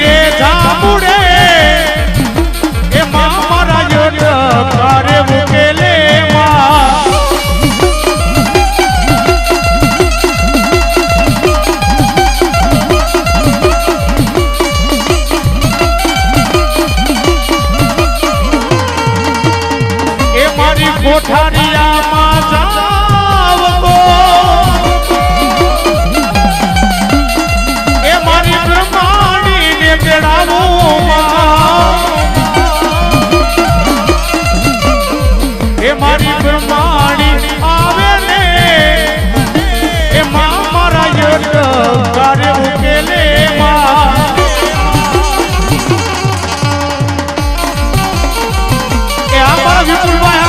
રે જામુડે એ મારા યોગ કરે મુકેલે એ મારી કોઠારિયામાં જાવગો એ મારી બ્રહ્માણીને તેડાવો એ મારી બ્રહ્માણી આવે ને એ મારા યોગ કરે ઉકેલે એ આ મારા વિપુલભાઈ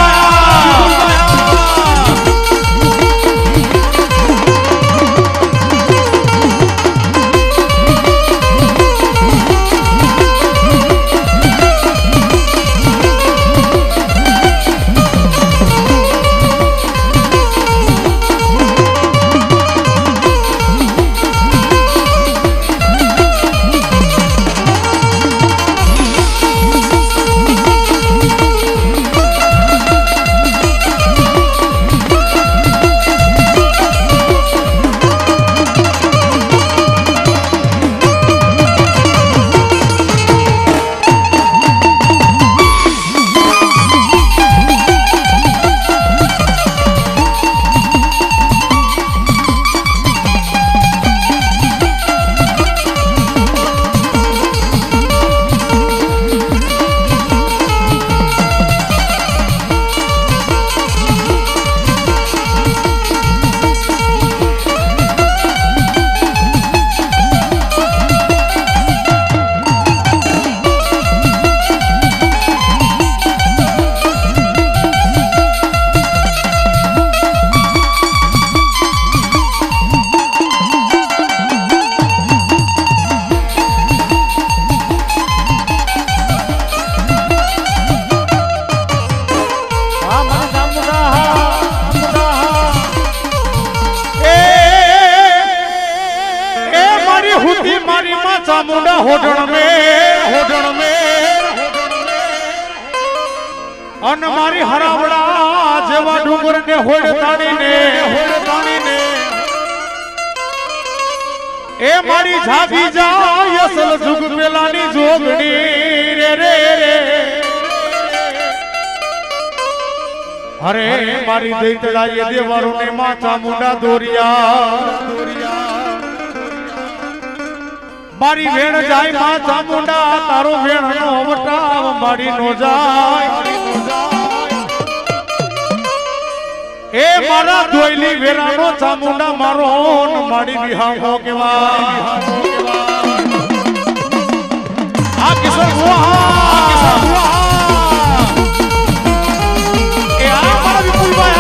चामुंडा होडण में अन मारी हरावड़ा जेवा डूंगर ने होड़ ताणी ने ए मारी झागी जाय असल जुग पेलानी जोगणी रे रे अरे मारी दैतड़ा ये देवारो ने मां चामुंडा दोरिया मारी वेण जाय मां चामुंडा तारो वेण नो अवताव मारी नो जाय ए मारा दोयली वेरानो चामुंडा मारो न मारी बिहामो केवा आ किशोर हुआ ए आ मारा विपुल भाई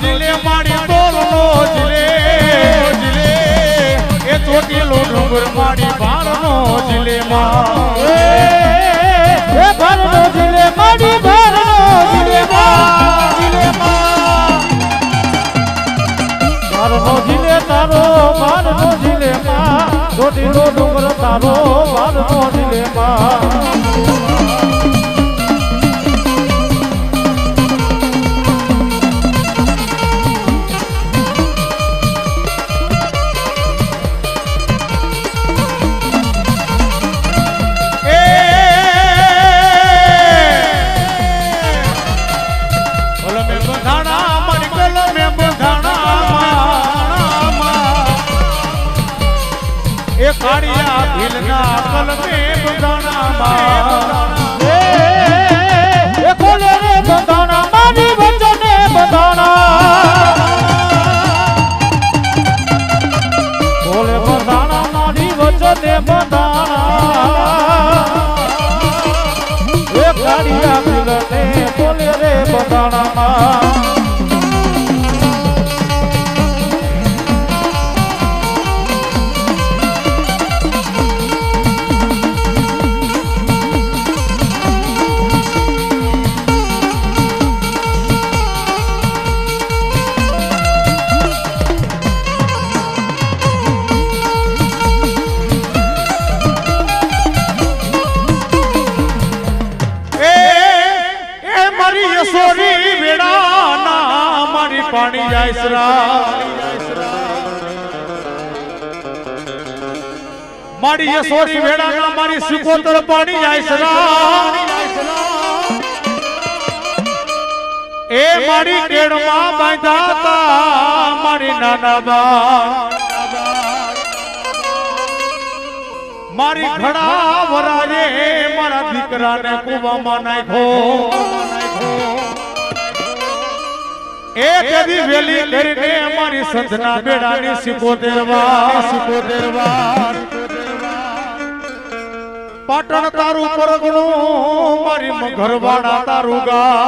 जिले माड़ी ચોટીલો ડુંગર તારો બાદ નો દિલેમાં કાળિયા ભીલના કલમે બંધાણામાં એ ખોલે રે બંધાણા મારી વચને બંધાણા ખોલે બંધાણા મારી વચને બંધાણા એ કાળિયા ભીલને ખોલે રે બંધાણામાં પાણી મારી યશોરી વેળાના મારી સિકોતર પાણી જાય એ મારી કેડમાં બાંધાતા મારી નાના બા મારી ઘડા વરાજે મારા દીકરાને કુવામાં નાખ્યો એ કદી વેલી કરીને અમારી સંતના બેડાની 77 વાર પાટણ તારું પરગણું મારી ઘરવાડા તારું ગા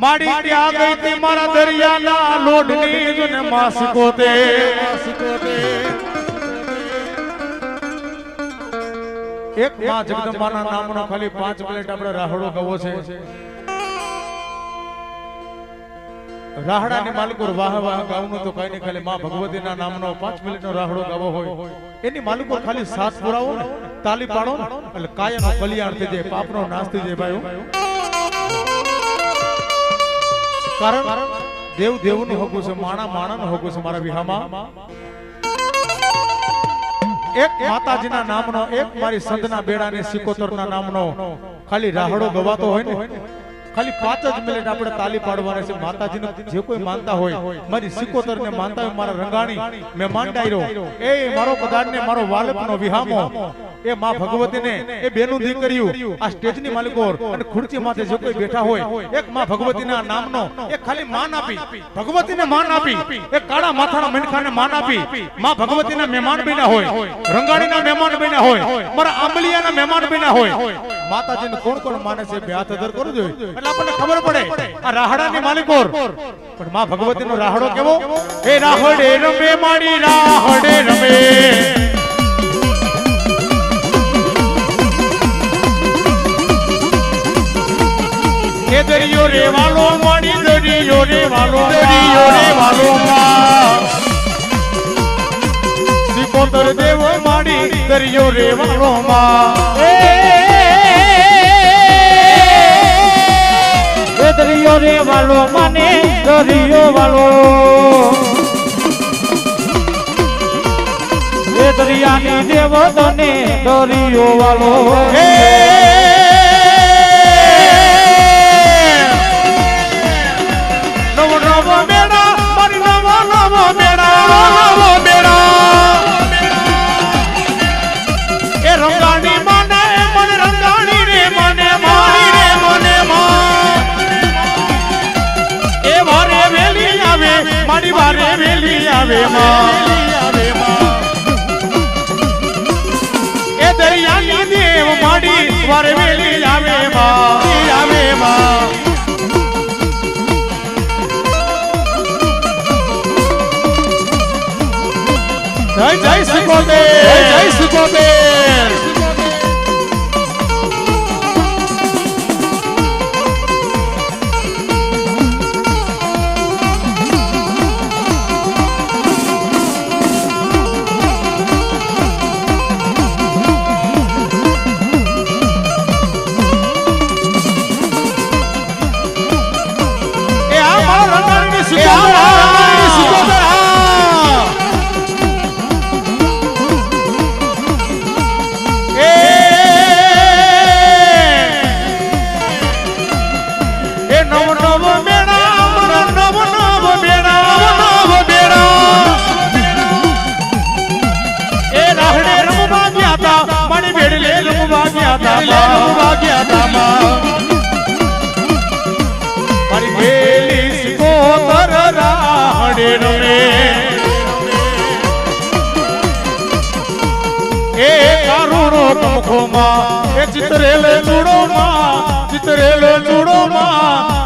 માડી ત્યાં ગઈ તી મારા દરિયાના લોઢની જને માં 77 એક માં જગદંબાના નામનો ખાલી 5 મિનિટ આપણે રાહડો ગાવો છે રાહડાની માલિકો વાહ વાહ ગાવનું તો કઈ નહીં ખાલી માં ભગવતીના નામનો 5 મિનિટનો રાહડો ગાવો હોય એની માલિકો ખાલી સાથ પુરાવો ને તાલી પાડો એટલે કાયાનો કલ્યાણ થઈ જાય પાપનો નાશ થઈ જાય ભાઈઓ કારણ દેવ દેવનું હકું છે માણા માણાનું હકું છે મારા વિહામાં એક માતાજીના નામનો એક મારી સંતના બેડાની 77 નામનો ખાલી રાહડો ગવાતો હોય ને ખાલી 5 જ મિનિટ આપણે તાલી પાડવાની છે માતાજીને જે કોઈ માનતા હોય મારી 77 ને માનતા હોય મારા રંગાણી મે માંડાયરો એ મારો પધારને મારો વાલપનો વિહામો એ માં ભગવતીને એ બેનું દીકરીયું આ સ્ટેજની માલિકો અને ખુરચી માથે જે કોઈ બેઠા હોય એક માં ભગવતીના નામનો એક ખાલી માન આપી ભગવતીને માન આપી એક કાળા માથાના મણખાને માન આપી માં ભગવતીના મહેમાન બન્યા હોય રંગાણીના મહેમાન બન્યા હોય મારા આંબલિયાના મહેમાન બન્યા હોય માતાજીને કોણ કોણ માને છે બે હાથ અધર કરવું જોઈએ એટલે આપણને ખબર પડે આ રાહડાની માલિકો પણ માં ભગવતીનો રાહડો કેવો એ રાહડે રમે માડી રાહડે રમે દરિયો રે વાલો માડી દરિયો રે વાલો માં 77 દેવો માડી દરિયો રે વાલો માં એ દરિયો રે વાલો માને દરિયો વાલો એ દરિયાની દેવો તને દરિયો વાલો મારી વારે વેલી આવે એ દરિયાની દેવ માડી વારે વેલી આવે જય જય સિકોતેર વાગ્યા ધામા મારી ગેલી સિકોતર રાહડે રમે એ કારુણો કમખોમાં એ ચિતરેલે ચૂડોમાં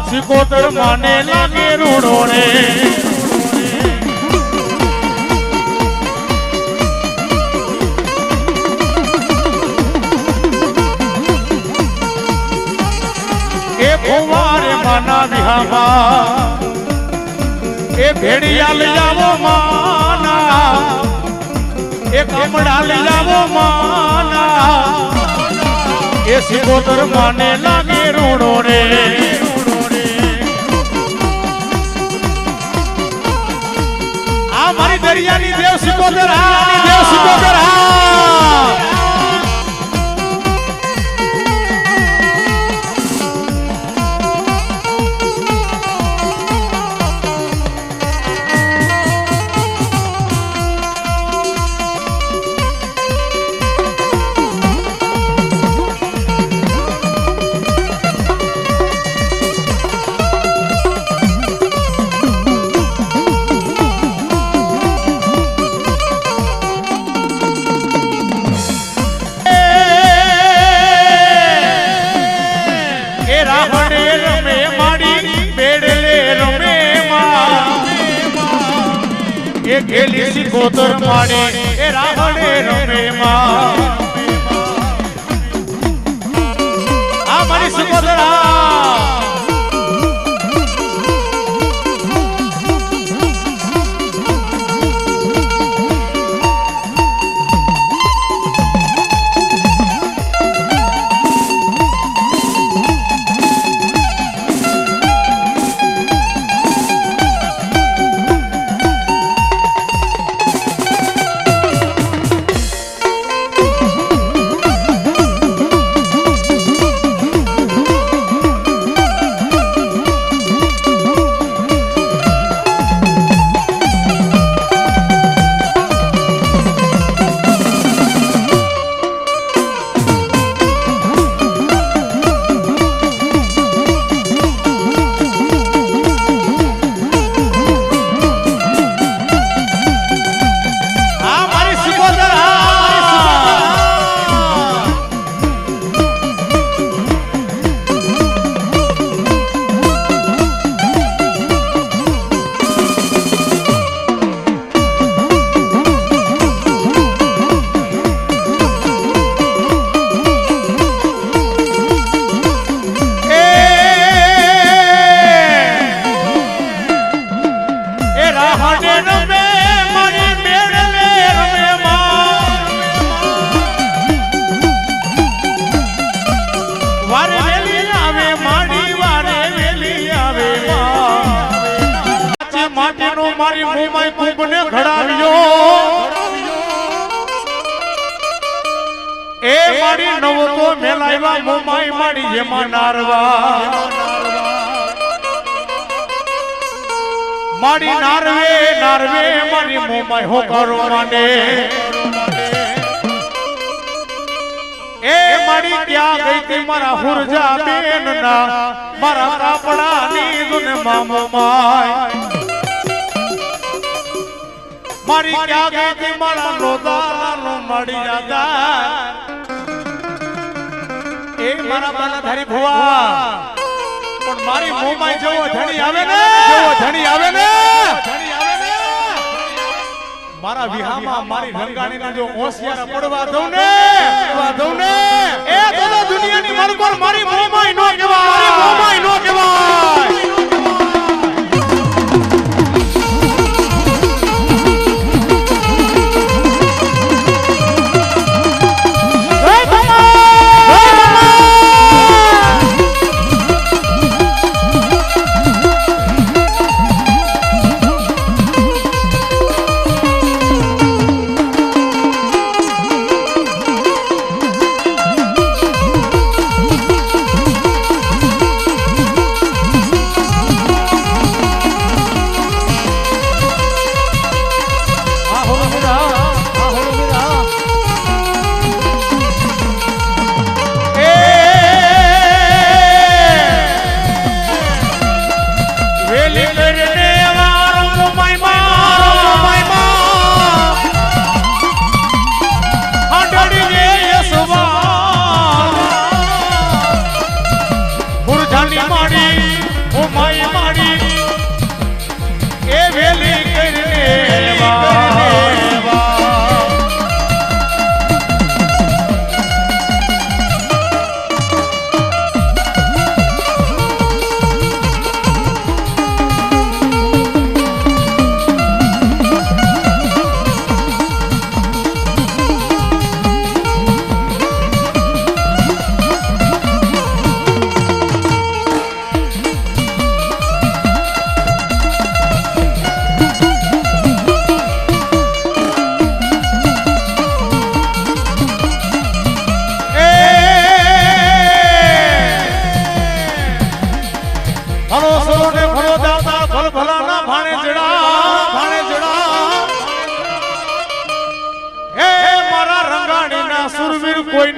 સિકોતર માને લાગે રૂડો રે એ ફુવારે માના વિહામાં એ ભેડિયા લઈ આવો માના એ કામડા લઈ આવો માના એ સિકોતર માને લાગે રૂડો રે આ મારી દરિયાની દેવ સિકોતર ગેલી સિકોતર માડે એ રાહડે રમે માં આ મારી સિકોતર મારી મોમાઈ કુંભને ઘડાવ્યો એ મારી નવતો મેલાવ્યા મોમાઈ મારી જેમાં નારવા મારી નારવે મારી મોમાઈ હોકારો માંડે એ મારી ક્યાં ગઈ તી મારા હુરજા બેન ના મારા કાપડા ની દુને મામાઈ મારી ક્યાં ગઈ તી મારા લોદાનો મળી જાતા એ મારા બાલા ધારી ભુવા પણ મારી મોમાઈ જેવો ધણી આવે ને મારા વિહામાં મારી રંગાણીને જો ઓસિયારા પડવા દઉં ને એ તો દુનિયાની મરકોર મારી મોમાઈ નો કહેવાય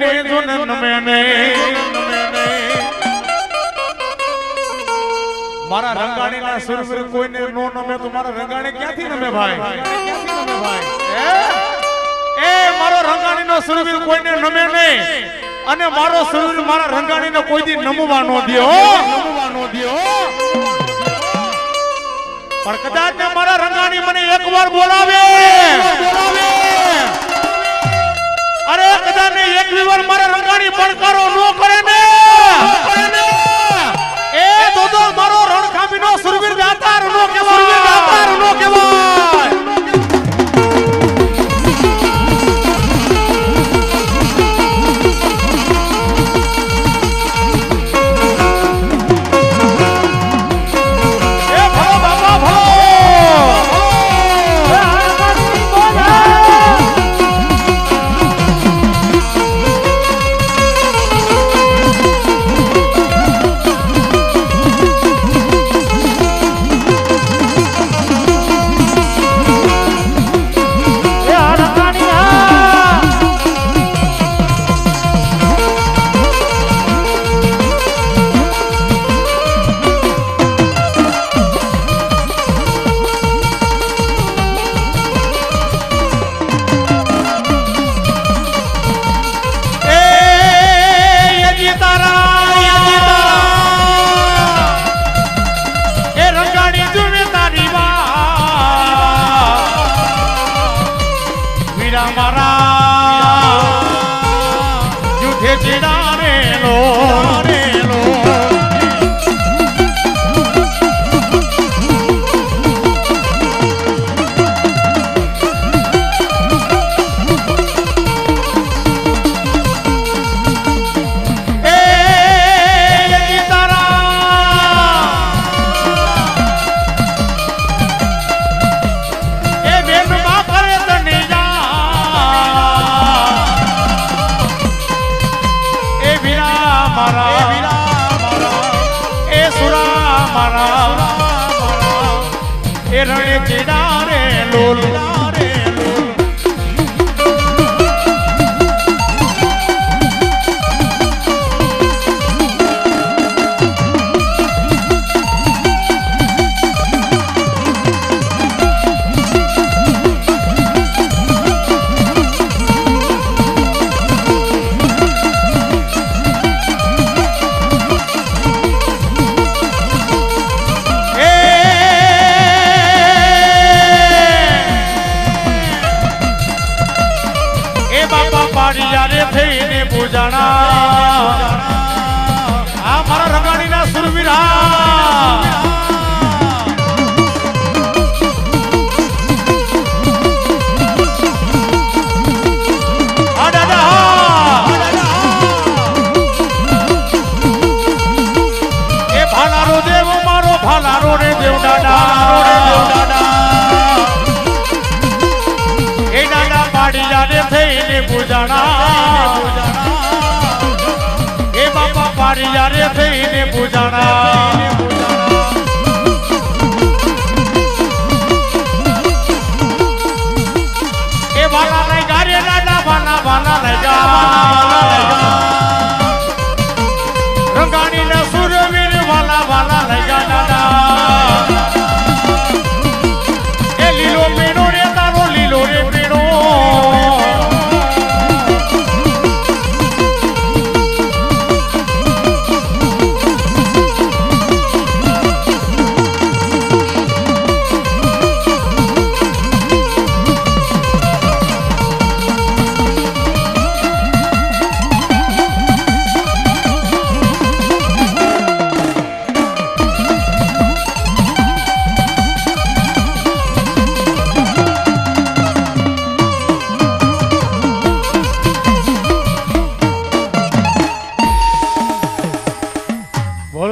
કોઈને જો ન નમે નહીં મારા રંગાણીના સુરવીર કોઈને નો નમે તો મારા રંગાણી ક્યાંથી નમે ભાઈ એ મારો રંગાણીનો સુરવીર કોઈને નમે નહીં અને મારો સુરવીર મારા રંગાણીને કોઈ દી નમવા નો દ્યો પણ કદાચ ને મારા રંગાણી મને એકવાર બોલાવે અરે કદાચ ને એક વાર મારા રંગાણી પડકારો નો કરે ને એ તો મારો રણખામીનો સુરવીર દાતાર નો કહેવાય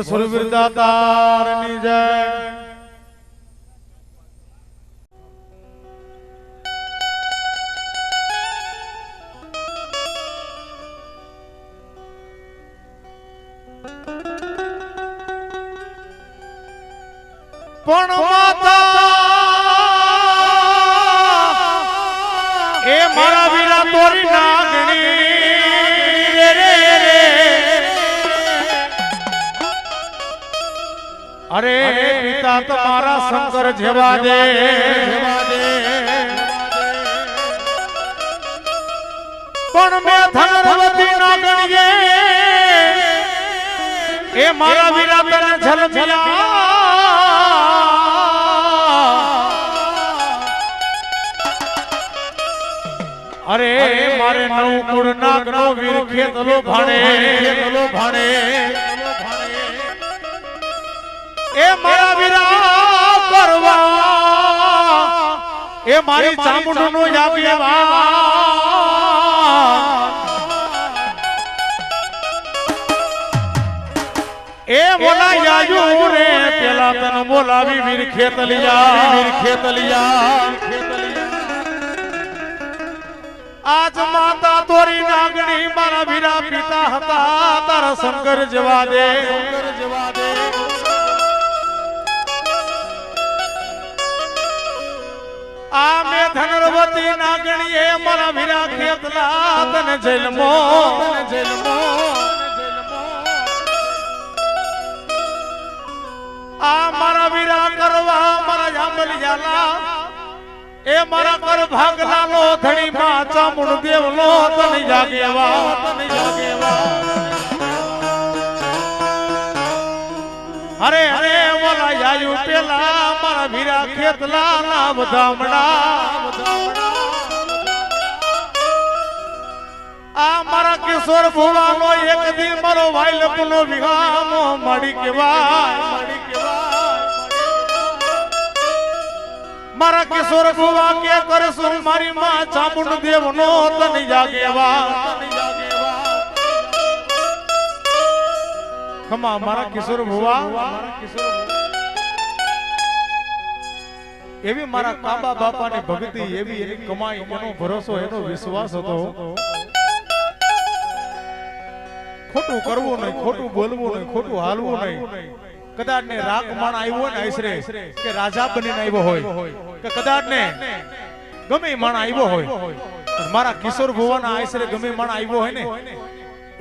સુરવીર દાતારની જય પણ માતા એ મારા વીરા તોરી નાગણી વિરાટ મારા શંકર જેવા દે પણ મેં ધનરવતી ના ગણીએ એ મારા વિરાટને ઝલમિયા અરે મારે નવ કુળ નાગનો વીર ખેતલો ભાણે એ મારા વિરા કરવા એ મારી ચામુંડનો આગેવાન એ બોલાયા રે પેલા તન બોલાવી વીર ખેતલિયા આજ માતા તોરી નાગણી મારા વીરા પિતા હતા તારા શંકર જવા દે આ મે ધનરવતી નાગણી એ મારા વીરા ખેતલા તને જેલમો આ મારા વીરા કરવા મારા જાંબલિયાલા એ મારા કર ભાગલા નો ધણી માં ચામુંડ દેવલો તને જાગેવા અરે અરે ઓલા જાયુ પેલા મારા વીરા ખેતલા ના વધામડા આ મારા કિશોર ભુવાનો એક દી મારો વાયલપનો વિહામો માડી કેવાય મારા કિશોર ભુવા કે કરશું મારી માં ચામુંડ દેવનો તને જાગેવા ખમા મારા કિશોર ભુવા એવી મારા કાબા બાપાની ભક્તિ એવી એની કમાઈ એનો ભરોસો એનો વિશ્વાસ હતો ખોટું કરવું નહીં ખોટું બોલવું નહીં ખોટું હાલવું નહીં કદાચ ને રાગ માણ આવ્યો ને આશરે કે રાજા બનીને આવ્યો હોય કે કદાચ ને ગમે માણ આવ્યો હોય મારા કિશોર ભુવાના આશરે ગમે માણ આવ્યો હોય ને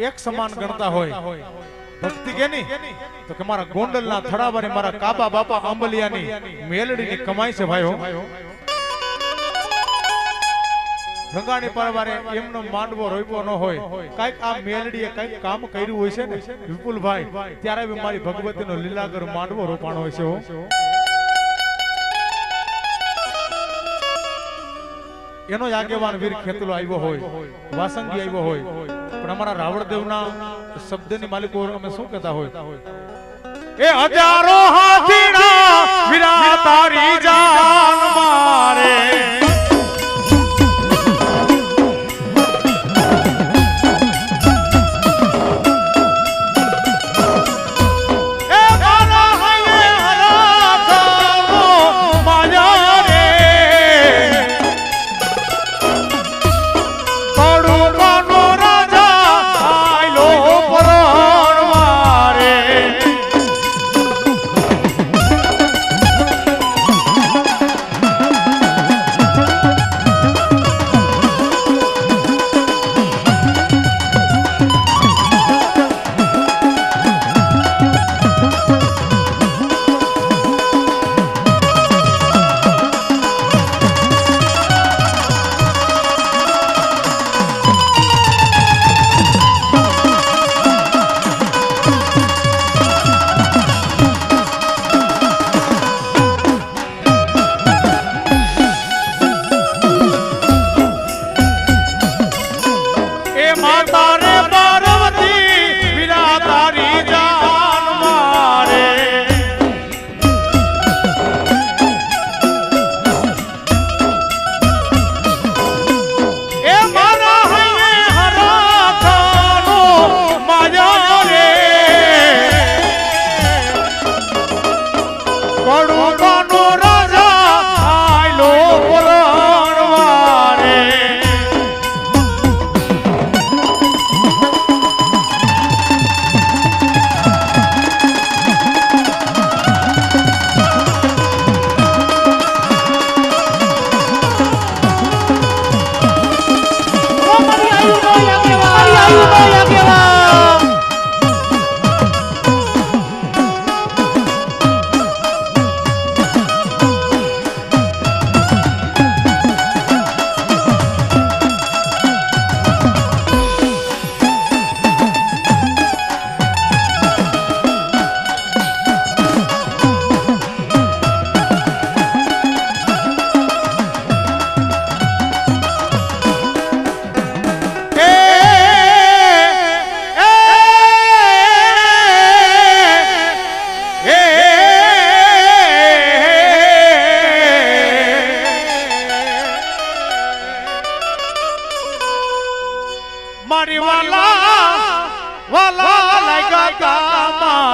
એક સમાન ગણતા હોય ભક્તિ કે નહીં તો કે મારા ગોંડલના થડાવાને મારા કાબા બાપા આંબલિયાની મેલડીની કમાઈ છે ભાઈઓ રંગાણી પરવારે એમનો માંડવો રોપ્યો ન હોય કઈક આ મેલડીએ કઈક કામ કર્યું હોય છે ને વિપુલભાઈ ત્યારે બી મારી ભગવતીનો લીલાગર માંડવો રોપાણો હોય છે એનો જ આગેવાન વીર ખેતલો આવ્યો હોય વાસંગી આવ્યો હોય પણ અમારા રાવણદેવના શબ્દની માલિકો અમે શું કહેતા હોય એ હજારો હાથીના વીરા તારી જાન મારે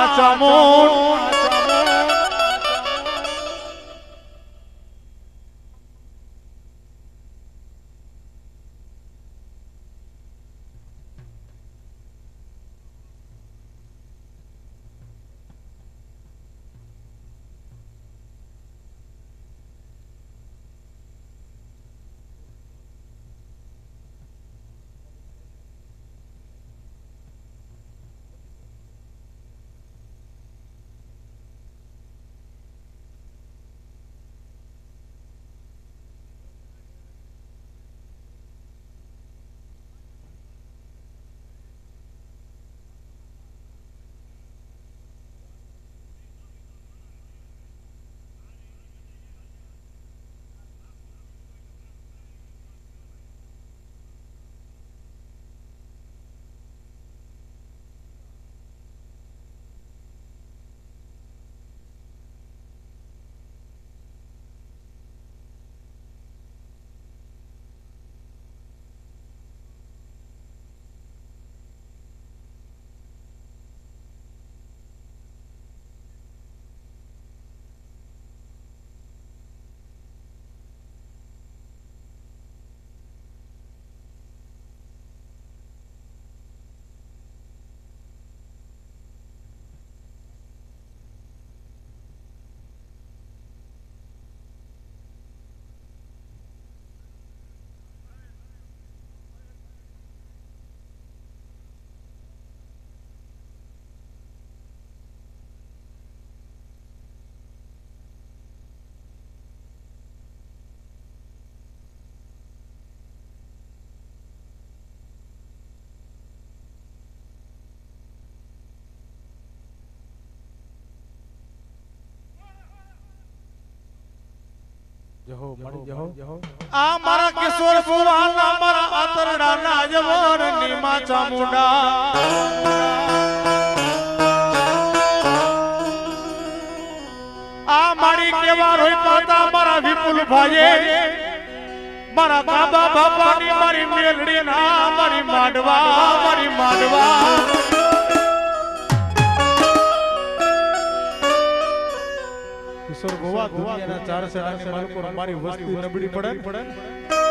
ચામુંડ આ મારા કિશોર ભુવાના મારા આતરડાના જવર નીમા ચામુંડા આ મારી કેવા રોઈ પાતા મારા વિપુલ ભાઈએ મારા કાબા બાપાની મારી મેલડી ના મારી માંડવા કિશોર ભુવા દુનિયાના ચાર સેનાની માલકો મારી વસ્તી નબળી પડે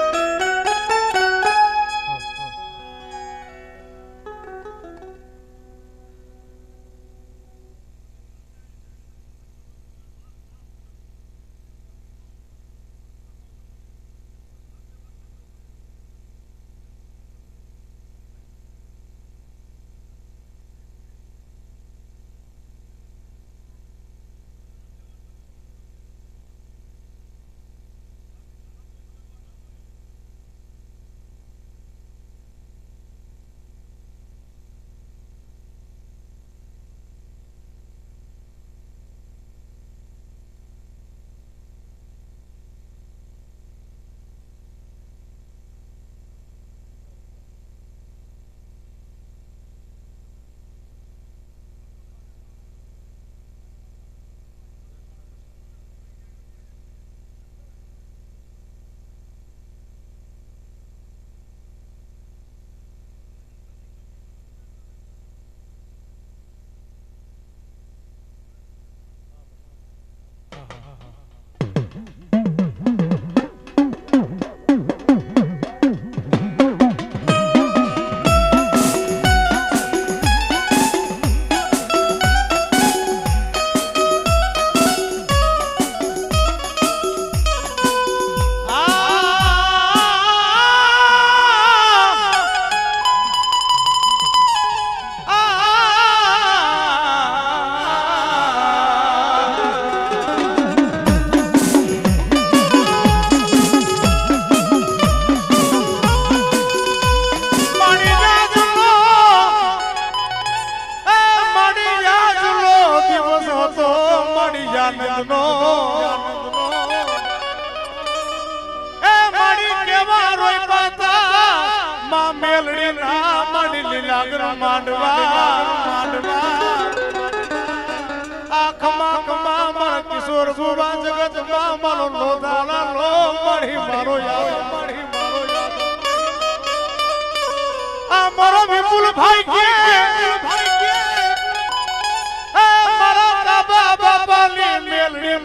કિશોર ભુવા જગત માં મારો લોધાલા લો મળી મારો આ મારો વિપુલ ભાઈ કે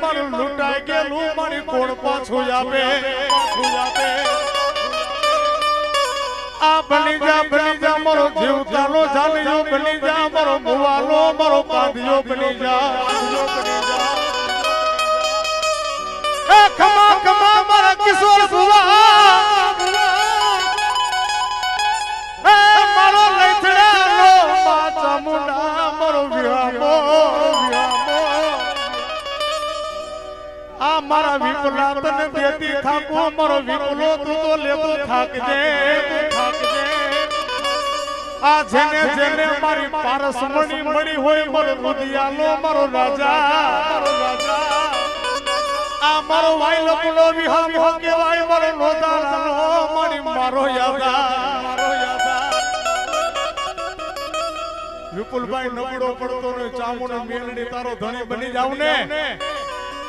મારું લૂંટાઈ ગયેલું મારી કોણ પાછું આપે આ બની જા મારો જીવતાનો જાલિયો બની જા મારો મુવાલો મારો કાંધિયો બની જા એ ખમા મારા કિશોર સુવા એ મારો લઈથડાનો માચા મુંડા મારો વિહામો આ મારા વિપલા તને દેતી થાકો મારો વિપલો તું તો લેતો થાકજે આ જેને મારી પારસ મળી હોય મારો રુદિયાલો મારો રાજા આ મારો વાયલો પુલો વિહામો કેવાય મારો લોદારાનો મારો યાદા વિપુલભાઈ નબળો પડતો ને ચામુંડા મેલડી તારો ધણી બની જાવ ને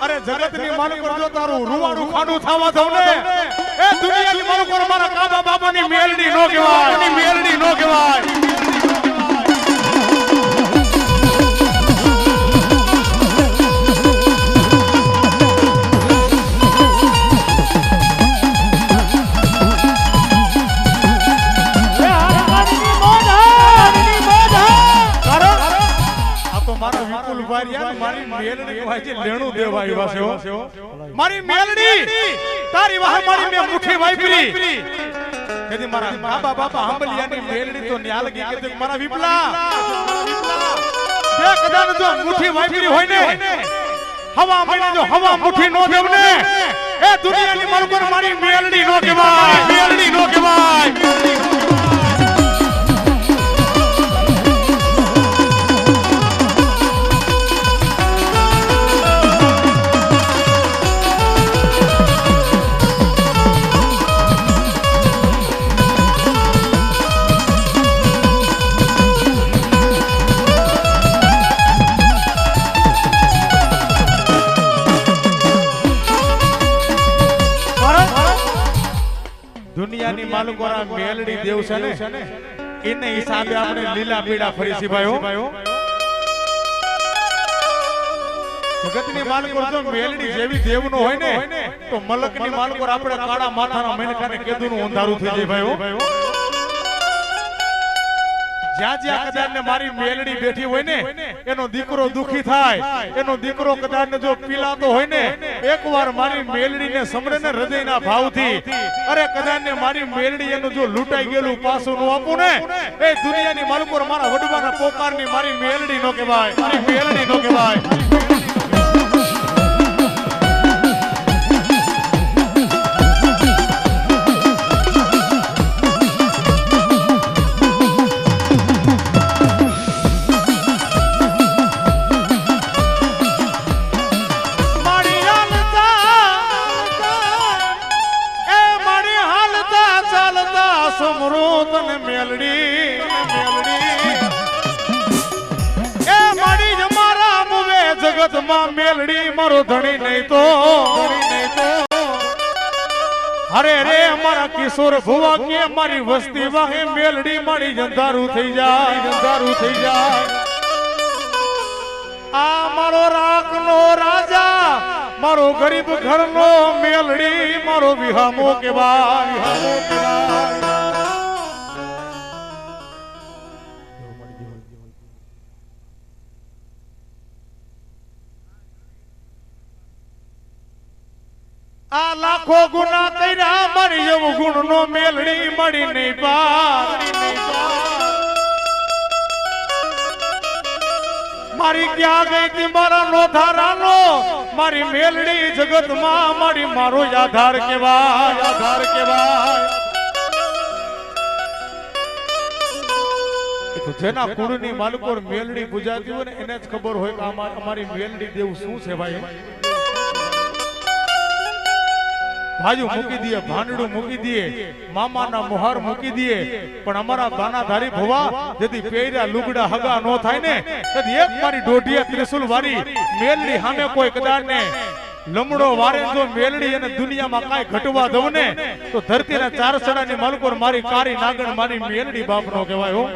અરે જગતની માલિક જો તારું રૂવાડું ખાડું થાવા દઉં ને એ દુનિયાની માલિક મારા કાબા બાબાની મેલડી નો કહેવાય મારી મેલડી વાજે લેણું દેવાય વાસે મારી મેલડી તારી વાહ મારી મે મુઠી વાપરી કદી મારા બાબા બાબા હંબલિયાની મેલડી તો ન્યા લગી કે મારા વિપલા તે કદાચ જો મુઠી વાપરી હોય ને હવા મહિને જો હવા મુઠી નો દેવ ને એ દુનિયાની માલકોર મારી મેલડી નો કહેવાય દુનિયાની માલુકોરા મેલડી દેવ છે ને એને હિસાબે આપણે લીલા પીડા ફરી છી ભાઈઓ જગતની માલુકોર જો મેલડી જેવી દેવ નો હોય ને તો મલકની માલુકોર આપણે કાળા માથાના મણકાને કેદુનું અંધારું થઈ જાય ભાઈઓ જ્યાં કદાચ ને મારી મેલડી બેઠી હોય ને એનો દીકરો દુખી થાય એનો દીકરો કદાચ ને જો પીલાતો હોય ને એકવાર મારી મેલડી ને સમરે ને હૃદયના ભાવથી અરે કદાચ ને મારી મેલડી એનું જો લૂંટાઈ ગયેલું પાછું નું આપું ને એ દુનિયાની માલકોર મારા વડવાના પોકારની મારી મેલડી નો કહેવાય મેલડી મારો ધણી નહીં તો અરે રે અમારા કિશોર ભુવા કે મારી વસ્તી વાહે મેલડી મારી જંધારું થઈ જાય આ મારો રાખનો રાજા મારો ગરીબ ઘરનો મેલડી મારો વિહામો કેવાય આ લાખો ગુના કર્યા મારી એવું ગુણ નો મેલડી મળી નહીં મારી ક્યાં ગઈ તી મારા નો ધારાનો મારી મેલડી જગત માં મારી મારો આધાર કેવાય જેના કુળની માલકોર મેલડી પૂજાતી હોય ને એને જ ખબર હોય કે અમારી મેલડી દેવ શું છે ભાઈ ભાજુ મૂકી દે ભાંડડું મૂકી દે મામાના મોહર મૂકી દે પણ અમારા બાનાધારી ભવા જેથી પેર્યા લુગડા હગા નો થાય ને તેથી એક મારી દોઢિયા ત્રિશુલ વાળી મેલડી સામે કોઈ કદાચ ને લમડો વારે જો મેલડી અને દુનિયામાં કાંઈ ઘટવા દઉં ને તો ધરતીના ચાર સડાની માલકોર મારી કારી નાગણ મારી મેલડી બાપનો કહેવાય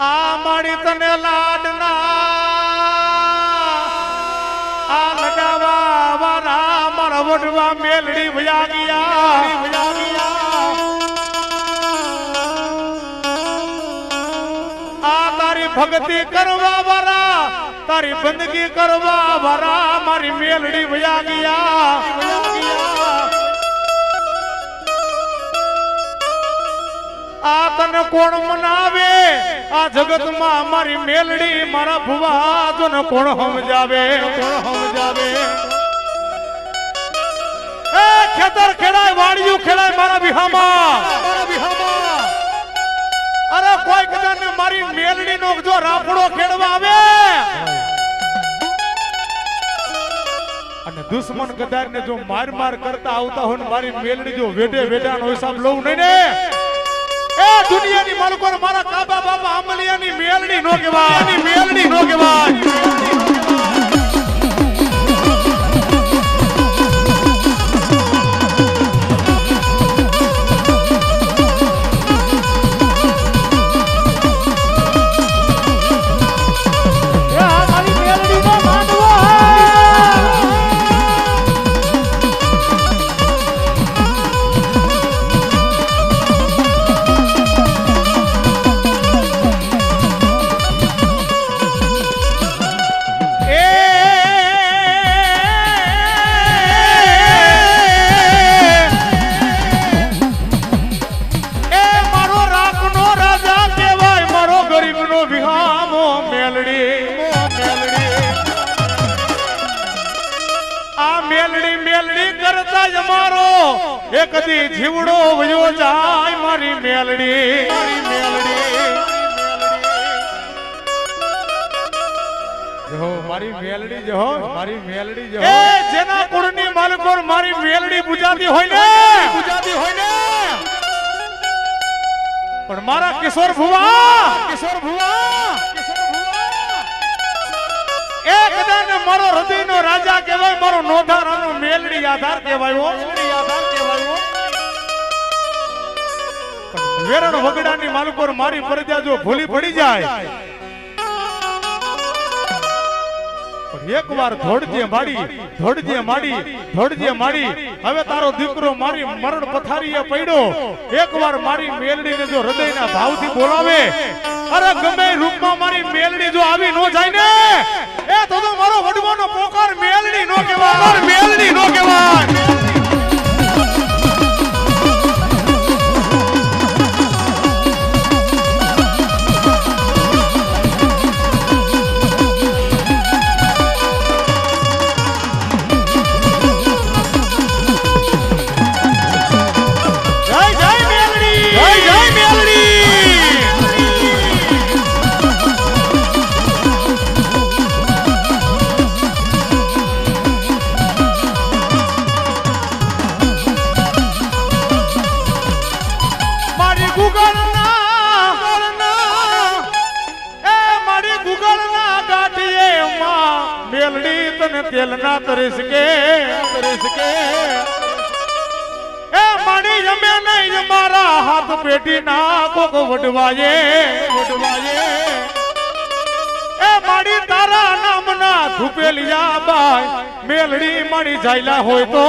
આ માડી તને લાડના આ લડાવા વારા મારા વડવા મેલડી વયા ગયા આ તારી ભક્તિ કરવા વાળા તારી બંદગી કરવા વાળા મારી મેલડી વયા ગયા આ તને કોણ મનાવે આ જગતમાં મારી મેલડી મારા ભુવા તને કોણ સમજાવે એ ખેતર ખેડાય વાડિયું ખેડાય મારા વિહામાં અરે કોઈ કદાને મારી મેલડી નો જો રાફડો ખેડવા આવે અને દુશ્મન કદાચ ને જો માર કરતા આવતા હોય ને મારી મેલડી જો વેઢે વેઢાનો હિસાબ લઉં નહીં ને એ દુનિયાની માલકો મારા કાબા બાબા આમલિયાની મેલડી નો કહેવાય એક દી જીવડો વયો જાય મારી મેલડી જો મારી મેલડી જો મારી મેલડી જો એ જેના કુળની માલકો મારી મેલડી પૂજાતી હોય ને પણ મારા કિશોર ભુવા એ કદાચ મારો હૃદયનો રાજા કહેવાય મારો નોધારાનો મેલડી આધાર કહેવાય વેરણ વગડાની માલકોર મારી પરજા જો ભૂલી પડી જાય એક વાર ધોડજે માડી હવે તારો દીકરો મારી મરણ પથારીએ પડ્યો એક વાર મારી મેલડીને જો હૃદયના ભાવથી બોલાવે અરે ગમે રૂપમાં મારી મેલડી જો આવી નો જાય ને એ તો મારો વડવાનો પોકાર મેલડી નો કહેવાય તેલના તરસ કે એ માડી જમે નહીં મારા હાથ પેટી ના કોક વડવાયે એ માડી તારા નામના ધુપેલિયા બાય મેલડી માડી જાયલા હોય તો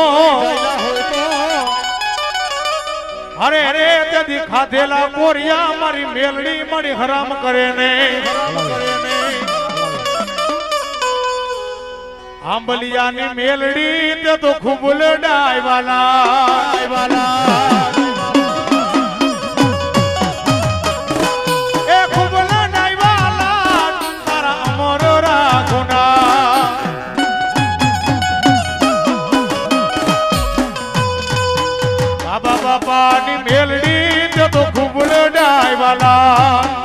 અરે તેથી ખાધેલા કોરિયા મારી મેલડી માડી હરામ કરે ને આંબલિયાની મેલડી તે તો ખૂબ લડાઈ વાલા એ ખૂબ લડાઈ વાલા તારા અમર રાખોના બાપાની મેલડી તે તો ખૂબ લડાઈ વાલા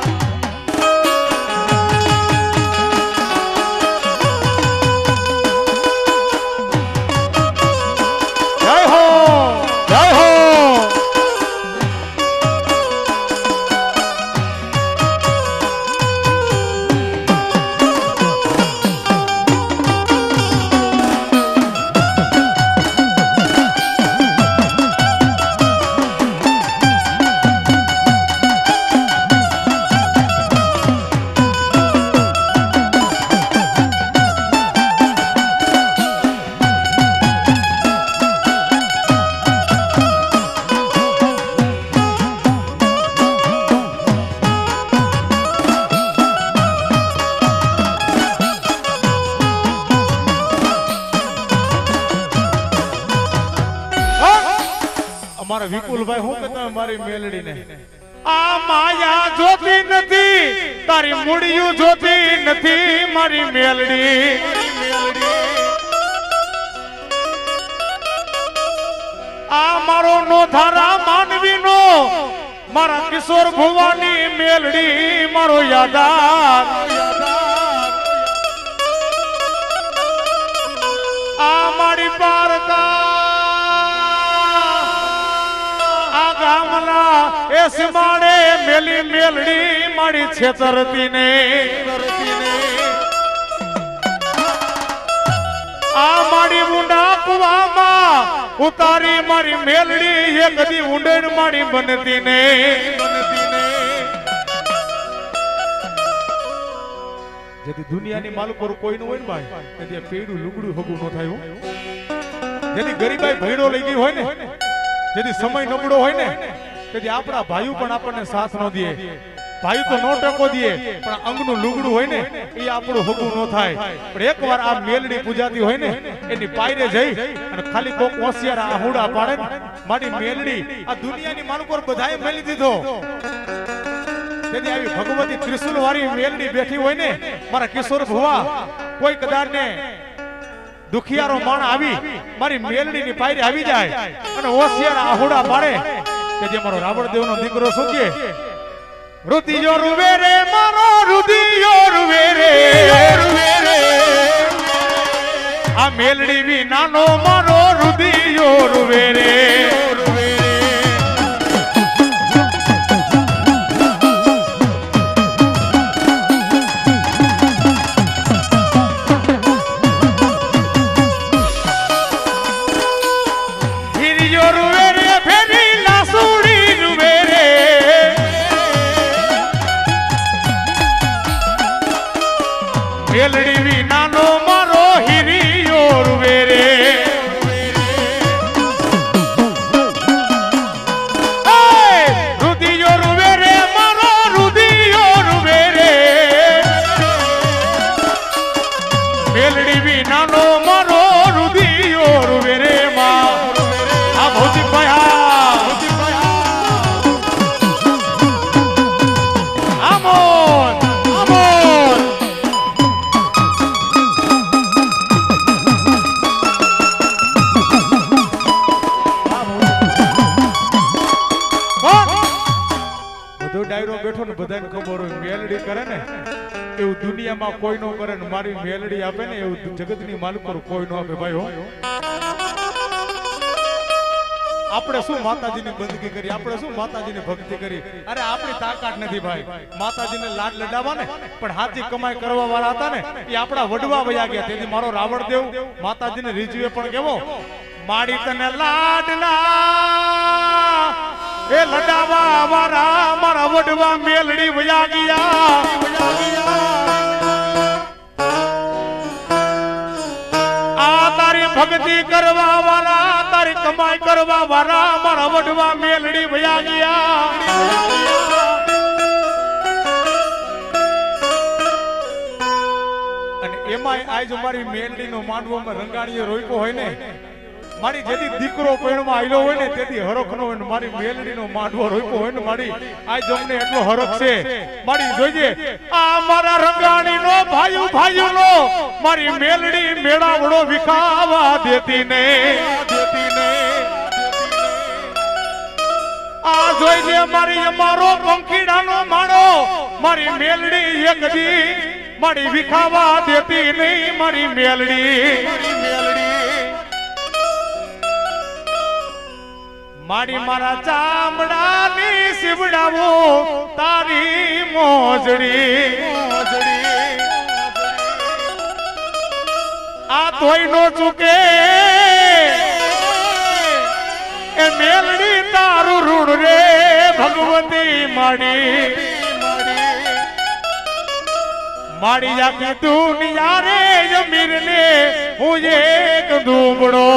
જય હો મારા વિપુલભાઈ હું કે તમે મારી મેલડીને આ માયા જોતી નથી તારી મૂડિયું જોતી નથી મારી મેલડી આ મારો નો ધારા માનવીનો મારા કિશોર ભુવાની મેલડી મારો યાદાર આ મારી પારકા આ ગામના એ સિમાડે મેલી મેલડી મારી છેતરતી ને આ મારી ઊંડા કુવામાં ઉતારી મારી મેલડી એ કદી ઊંડણ મારી બનતી ને જેથી દુનિયાની માલ પર કોઈ ન હોય ને ભાઈ તેથી પેડું લુગડું હગું ન થાય જેથી ગરીબાઈ ભેડો લઈ ગઈ હોય ને જેથી સમય નબળો હોય ને તેથી આપણા ભાઈઓ પણ આપણને સાથ ન દે ભાઈ તો નો ટેકો દે પણ અંગનું લુગડું હોય ને એ આપણું હગું ન થાય પણ એકવાર આ મેલડી પૂજાતી હોય ને એની પાયરે જઈ અને ખાલી કોક હોશિયાર આહુડા પાડે ને મારી મેલડી આ દુનિયાની માલ પર બધાએ મેલી દીધો તેથી આવી ભગવતી ત્રિશુલ વાળી મેલડી બેઠી હોય ને મારા કિશોર ભુવા કોઈ કદાચ ને દુખિયારો માણ આવી મારી મેલડી ની પાયરે આવી જાય અને હોશિયાર આહુડા પાડે કે જે મારો રાવણ દેવ નો દીકરો શું કે રુધિયો રૂવે રે મારો રુધિયો રૂવે રે આ મેલડી વી નાનો મારો રુધિયો રૂવે રે મેલડી વી નાનો મારો હિરિયો રૂવે રે રુધિયો રૂવે રે મારો રુધિયો રૂવે રે મેલડી વી નાનો મારો રુધિયો રૂવે રે માં આ ભૌતિક ભાઈ ડાયરો બેઠો ને બધાને ખબર હોય મેલડી કરે ને એવું દુનિયામાં કોઈ નો કરે ને મારી મેલડી આપે ને એવું જગતની માલિક પર કોઈ નો આપે ભાઈ હો આપણે શું માતાજીની બંદગી કરી આપણે શું માતાજીની ભક્તિ કરી અરે આપણી તાકાત નથી ભાઈ માતાજીને લાડ લડાવવા ને પણ હાથી કમાઈ કરવા વાળા હતા ને એ આપણા વડવા વયા ગયા તેથી મારો રાવણ દેવ માતાજીને રીઝવે પણ કેવો માડી તને લાડલા એ લડાવા વાળા મારા વડવા મેલડી વયા ગયા આ તારી ભક્તિ કરવા વાળા તારી કમાઈ કરવા વાળા મારા વડવા મેલડી વયા ગયા અને એમાંય આજ મારી મેલડી નો માંડવામાં રંગાણીએ રોક્યો હોય ને મારી જેથી દીકરો પૈણમાં આયલો હોય ને તેથી હરખ નો હોય ને મારી મેલડી નો માંડવો રોક્યો હોય ને મારી આ જમને એટલો હરખ છે મારી જોઈજે આ મારા રંગાણી નો ભાઈઓ નો મારી મેલડી મેળાવડો વિખાવા દેતી ને આ જોઈજે મારી અમારો પંખીડાનો માણો મારી મેલડી એક દી મારી વિખાવા દેતી નહીં મારી મેલડી મારી મારા ચામડાની સીવડાવો તારી મોજડી આ તોય નો ચૂકે એ મેલડી તારું ઋણ રે ભગવતી માડી આખી દુનિયા રે જમીર ને હું એક દુબળો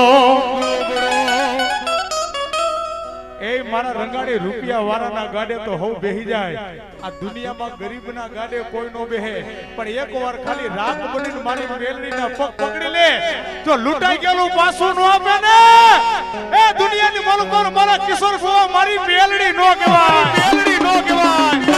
એ મારા રંગાડી રૂપિયા વાળાના ગાડે તો હવ બેહી જાય, આ દુનિયામાં ગરીબના ગાડે કોઈ નો બેહે, પણ એકવાર ખાલી રાત બનીને મારી મેલડીના પગ પકડી લે, જો લૂંટાઈ ગયેલું પાછું નો આપે ને, એ દુનિયાની મલકોર મારા કિશોર સુવા મારી મેલડી નો કહેવાય, મેલડી નો કહેવાય.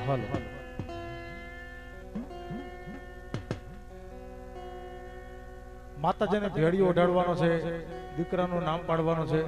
હાલો માતાજીને ભેળીઓ ઓઢાડવાનો છે, દીકરાનું નામ પાડવાનું છે.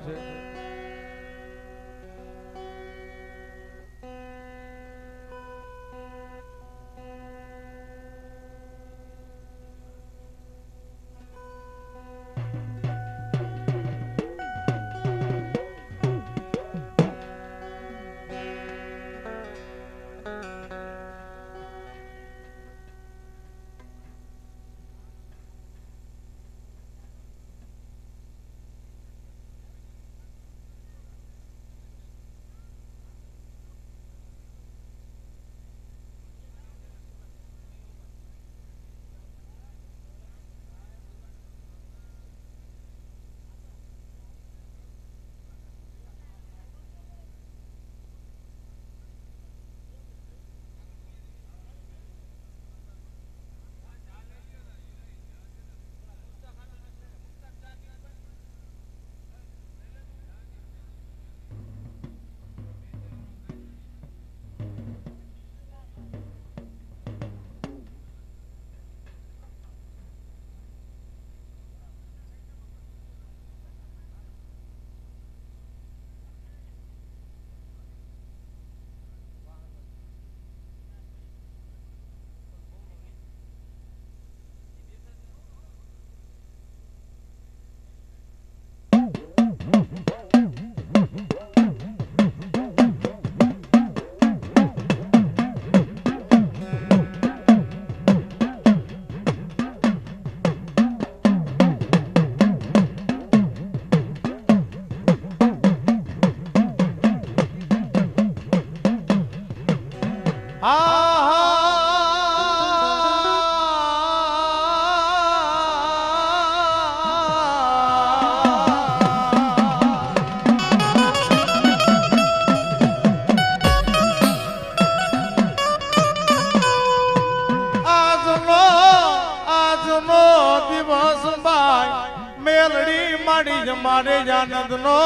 મેલડી માડી જમાડે જાનદ નો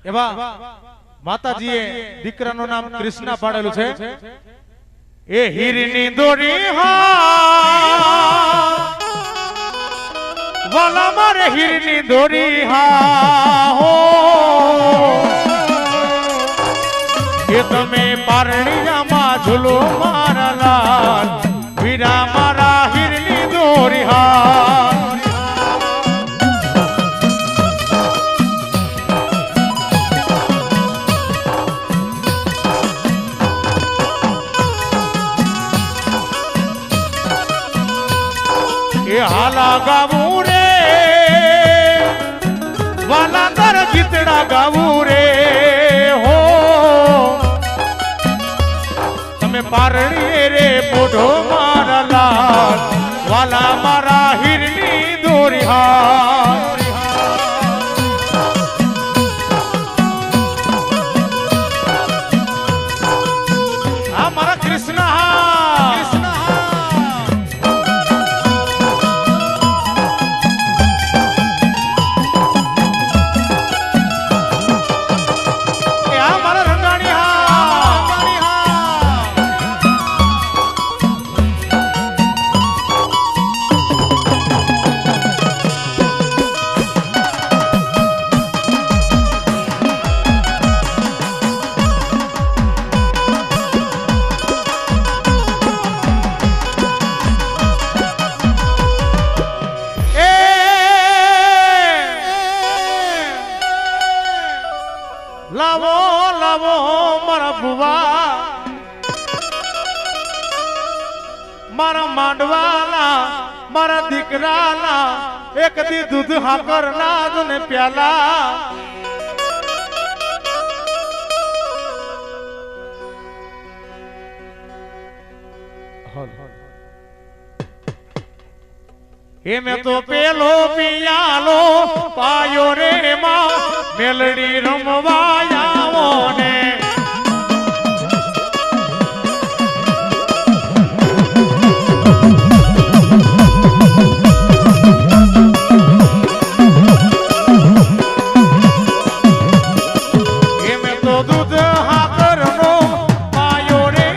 એવા માતાજીએ દીકરાનું નામ કૃષ્ણ પાડેલું છે. એ હીરની દોરી હા વાલા મારે હીરની દોરી હા હો એ તમે પારણીયામાં ઝૂલો મારા લાલ વીરા મારા હીરની દોરી હા હાલા ગાવું રે વાલા તાર ગીતડા ગાવું રે હો તમે પારણી રે પોઢો મારા લાલ વાલા મારા હીરની દોરી હા મારા કૃષ્ણ લાવો લાવો મારા ભુવા મારા માંડવાલા મારા દીકરાલા એક દી દૂધ હાકર નાદ ને પ્યાલા એ મેં તો પેલો પિયાલો પાયો રે માં મેલડી રમવા આવો ને એ મેં તો દૂધ હાકર નો પાયો રે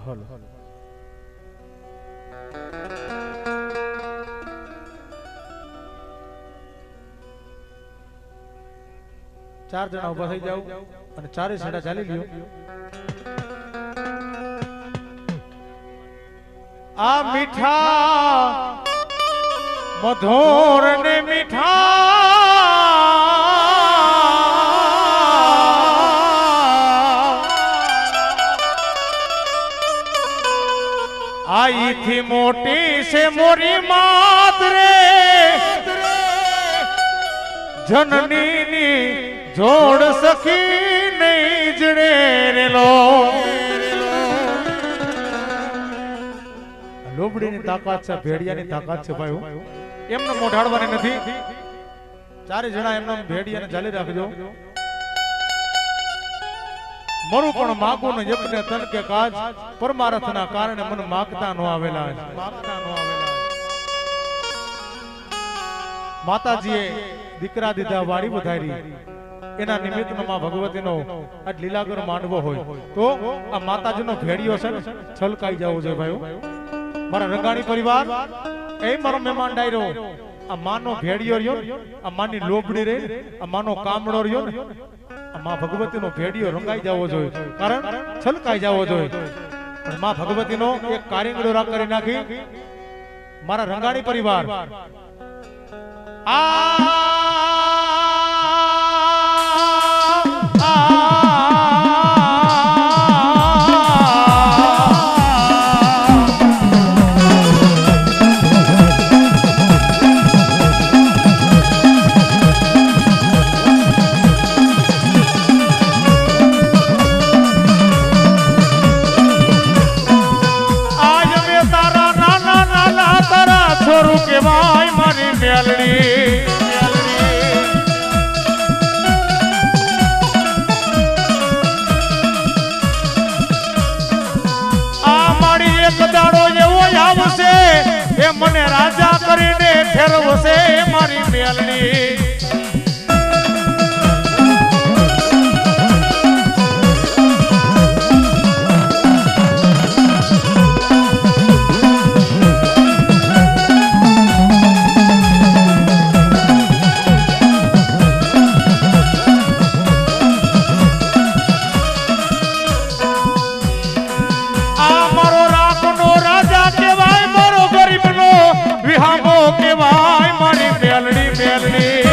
હલો ચાર જણા ઉભા થઈ જાવ અને ચારે છેડા ચાલી લ્યો. આ મીઠા મધુર ને મીઠા આઈ થી મોટી છે મોરી માત રે જનની ની જોડ સખી નહીં જડે રેલો. લોબડીની તાકાત છે, ભેડિયાની તાકાત છે ભાઈ. એમને મોઢાડવાની નથી. ચારે જણા એમને ભેડિયાને ચાલી રાખજો. મરું પણ માગું ને જપને તન કે કાજ પરમાર્થના કારણે મને માગતા નો આવેલા. માતાજીએ દીકરા દીધા વાડી વધારી એના નિમિત્તનો માં ભગવતીનો આજ લીલાગર માંડવો હોય તો આ માતાજીનો ભેડિયો છે ને છલકાઈ જવો જોઈએ ભાઈ. મારા રંગાણી પરિવાર એ મારો મહેમાન ડાયરો આ માનો ભેડિયો રહ્યો, આ માની લોબડી રે, આ માનો કામડો રહ્યો ને આ માં ભગવતીનો ભેડિયો રંગાઈ જવો જોઈએ, કારણ છલકાઈ જવો જોઈએ. પણ માં ભગવતીનો એક કારીગડો રાગ કરી નાખી મારા રંગાણી પરિવાર. છોરું કેવાય મારી મેલડી. આ મારી એક દાડો એવો આવશે એ મને રાજા કરીને ફેરવશે મારી મેલડી. કેવાય મારી મેલડી મેલડી.